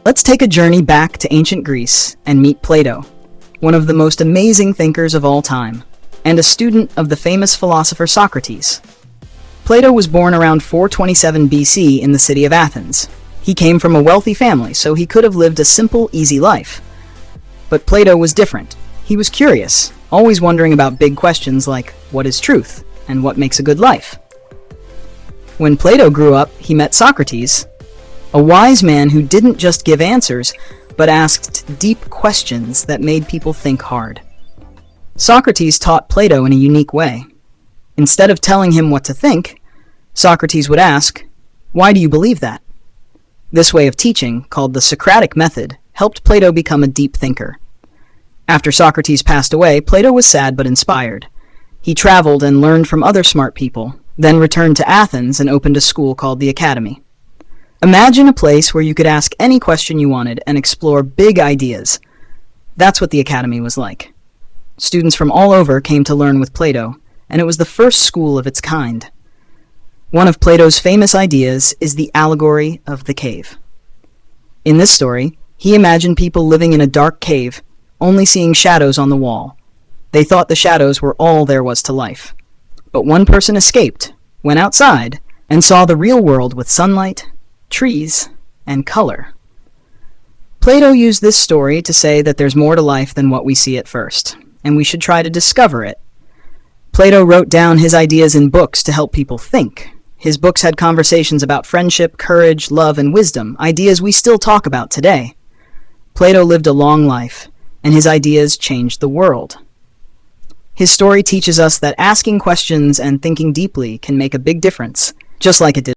Let's take a journey back to ancient Greece and meet Plato, one of the most amazing thinkers of all time, and a student of the famous philosopher Socrates. Plato was born around 427 BC in the city of Athens. He came from a wealthy family, so he could have lived a simple, easy life. But Plato was different. He was curious, always wondering about big questions like what is truth and what makes a good life. When Plato grew up, he met Socrates, a wise man who didn't just give answers, but asked deep questions that made people think hard. Socrates taught Plato in a unique way. Instead of telling him what to think, Socrates would ask, "Why do you believe that?" This way of teaching, called the Socratic method, helped Plato become a deep thinker. After Socrates passed away, Plato was sad but inspired. He traveled and learned from other smart people, then returned to Athens and opened a school called the Academy. Imagine a place where you could ask any question you wanted and explore big ideas. That's what the Academy was like. Students from all over came to learn with Plato, and it was the first school of its kind. One of Plato's famous ideas is the allegory of the cave. In this story, he imagined people living in a dark cave, only seeing shadows on the wall. They thought the shadows were all there was to life. But one person escaped, went outside, and saw the real world with sunlight, trees, and color. Plato used this story to say that there's more to life than what we see at first, and we should try to discover it. Plato wrote down his ideas in books to help people think. His books had conversations about friendship, courage, love, and wisdom, ideas we still talk about today. Plato lived a long life, and his ideas changed the world. His story teaches us that asking questions and thinking deeply can make a big difference, just like it did